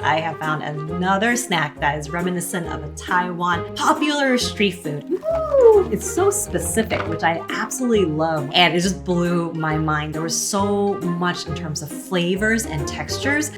I have found another snack that is reminiscent of a Taiwan popular street food. Ooh, it's so specific, which I absolutely love, and it just blew my mind. There was so much in terms of flavors and textures.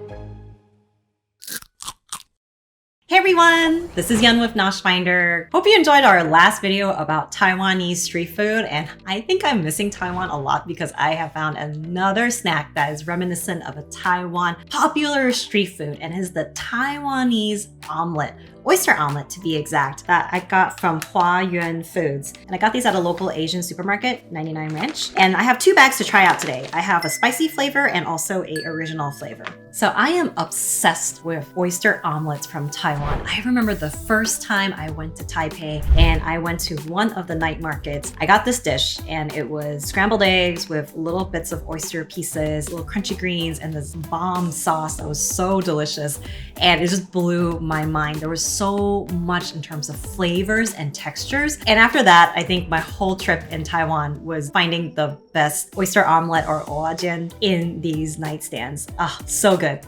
Hey everyone, this is Yun with Nosh Finder. Hope you enjoyed our last video about Taiwanese street food, and I think I'm missing Taiwan a lot because I have found another snack that is reminiscent of a Taiwan popular street food, and is the Taiwanese omelet. Oyster omelet to be exact, that I got from Huayuan Foods. And I got these at a local Asian supermarket, 99 Ranch. And I have two bags to try out today. I have a spicy flavor and also a original flavor. So I am obsessed with oyster omelets from Taiwan. I remember the first time I went to Taipei and I went to one of the night markets. I got this dish and it was scrambled eggs with little bits of oyster pieces, little crunchy greens, and this bomb sauce that was so delicious. And it just blew my mind. There was so much in terms of flavors and textures. And after that, I think my whole trip in Taiwan was finding the best oyster omelet or o-a-tsian in these nightstands. Ah, so good.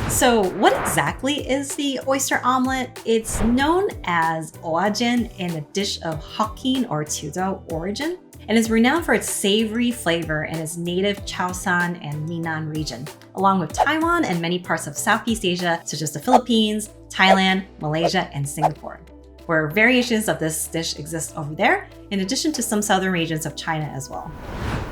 So what exactly is the oyster omelet? It's known as o-a-tsian in a dish of Hokkien or Chiuchow origin, and is renowned for its savory flavor in its native Chaoshan and Minnan region, along with Taiwan and many parts of Southeast Asia, such as the Philippines, Thailand, Malaysia, and Singapore, where variations of this dish exist over there, in addition to some southern regions of China as well.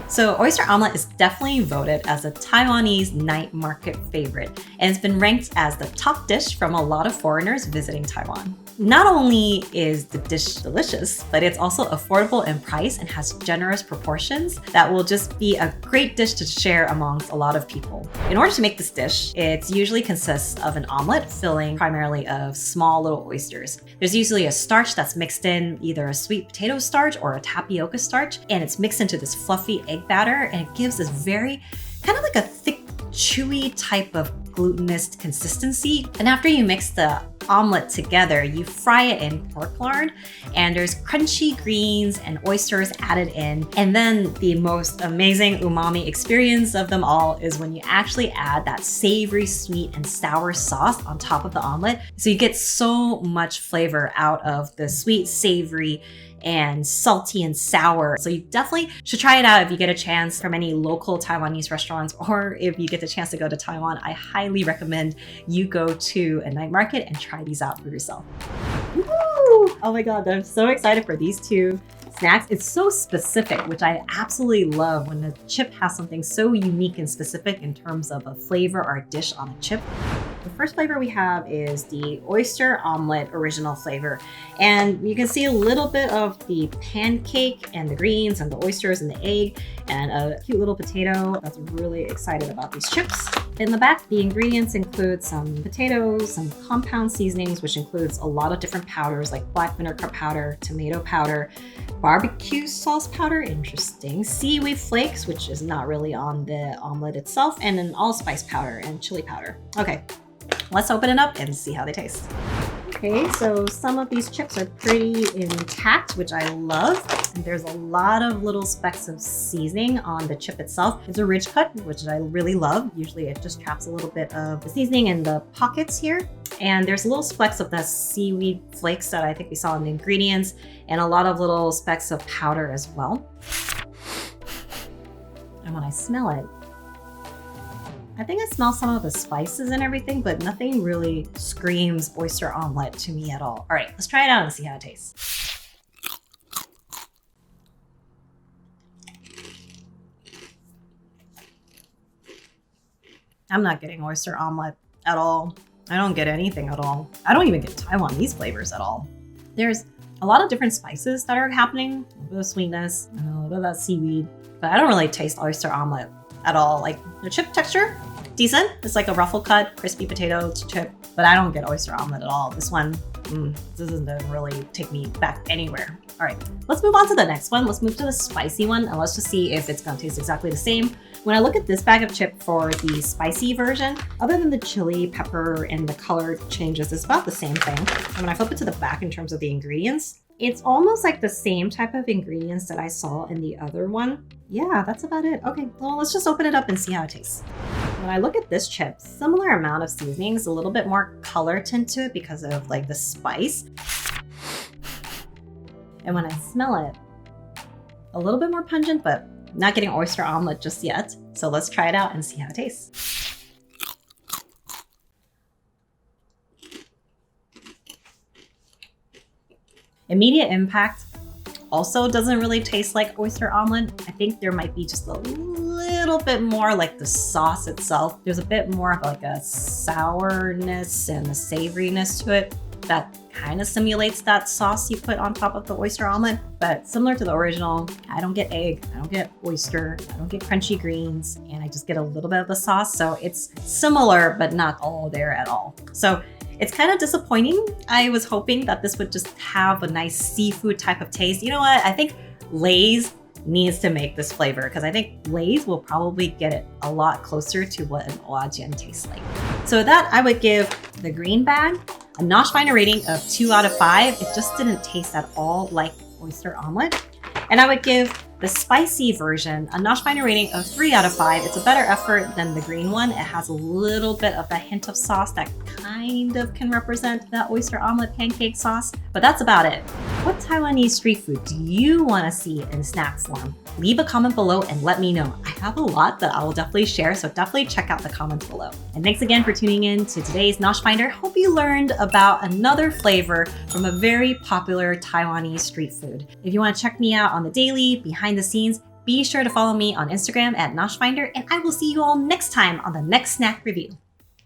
So oyster omelet is definitely voted as a Taiwanese night market favorite, and it's been ranked as the top dish from a lot of foreigners visiting Taiwan. Not only is the dish delicious, but it's also affordable in price and has generous proportions that will just be a great dish to share amongst a lot of people. In order to make this dish, it usually consists of an omelet filling primarily of small little oysters. There's usually a starch that's mixed in, either a sweet potato starch or a tapioca starch, and it's mixed into this fluffy egg batter, and it gives this very kind of like a thick, chewy type of glutinous consistency. And after you mix the omelet together, you fry it in pork lard, and there's crunchy greens and oysters added in. And then the most amazing umami experience of them all is when you actually add that savory, sweet, and sour sauce on top of the omelet. So you get so much flavor out of the sweet, savory, and salty and sour. So you definitely should try it out if you get a chance from any local Taiwanese restaurants, or if you get the chance to go to Taiwan. I highly recommend you go to a night market and try these out for yourself. Woo! Oh my God, I'm so excited for these two snacks. It's so specific, which I absolutely love when a chip has something so unique and specific in terms of a flavor or a dish on a chip. The first flavor we have is the oyster omelet original flavor. And you can see a little bit of the pancake and the greens and the oysters and the egg and a cute little potato. That's really excited about these chips. In the back, the ingredients include some potatoes, some compound seasonings, which includes a lot of different powders like black vinegar powder, tomato powder, barbecue sauce powder, interesting, seaweed flakes, which is not really on the omelet itself, and an allspice powder and chili powder. Okay, let's open it up and see how they taste. Okay, so some of these chips are pretty intact, which I love. And there's a lot of little specks of seasoning on the chip itself. It's a ridge cut, which I really love. Usually it just traps a little bit of the seasoning in the pockets here. And there's little specks of the seaweed flakes that I think we saw in the ingredients, and a lot of little specks of powder as well. And when I smell it, I think I smell some of the spices and everything, but nothing really screams oyster omelet to me at all. All right, let's try it out and see how it tastes. I'm not getting oyster omelet at all. I don't get anything at all. I don't even get Taiwanese flavors at all. There's a lot of different spices that are happening, a bit of sweetness and a little bit of that seaweed, but I don't really taste oyster omelet at all. Like the chip texture, decent. It's like a ruffle cut, crispy potato chip, but I don't get oyster omelet at all. This one, this doesn't really take me back anywhere. All right, let's move on to the next one. Let's move to the spicy one, and let's just see if it's gonna taste exactly the same. When I look at this bag of chip for the spicy version, other than the chili, pepper, and the color changes, it's about the same thing. And when I flip it to the back in terms of the ingredients, it's almost like the same type of ingredients that I saw in the other one. Yeah, that's about it. Okay, well, let's just open it up and see how it tastes. When I look at this chip, similar amount of seasonings, a little bit more color tint to it because of like the spice. And when I smell it, a little bit more pungent, but not getting oyster omelet just yet. So let's try it out and see how it tastes. Immediate impact also doesn't really taste like oyster omelet. I think there might be just a little bit more like the sauce itself. There's a bit more of like a sourness and a savoriness to it that kind of simulates that sauce you put on top of the oyster omelet. But similar to the original, I don't get egg, I don't get oyster, I don't get crunchy greens, and I just get a little bit of the sauce. So it's similar, but not all there at all. So it's kind of disappointing. I was hoping that this would just have a nice seafood type of taste. You know what? I think Lay's needs to make this flavor because I think Lay's will probably get it a lot closer to what an o-a-tsian tastes like. So with that, I would give the green bag a Nosh Finder rating of 2 out of 5. It just didn't taste at all like oyster omelet. And I would give the spicy version a Nosh Finder rating of 3 out of 5. It's a better effort than the green one. It has a little bit of that hint of sauce that kind of can represent that oyster omelet pancake sauce, but that's about it. What Taiwanese street food do you want to see in snack form? Leave a comment below and let me know. I have a lot that I will definitely share, so definitely check out the comments below. And thanks again for tuning in to today's Nosh Finder. Hope you learned about another flavor from a very popular Taiwanese street food. If you want to check me out on the daily, behind the scenes, be sure to follow me on Instagram at Nosh Finder, and I will see you all next time on the next snack review.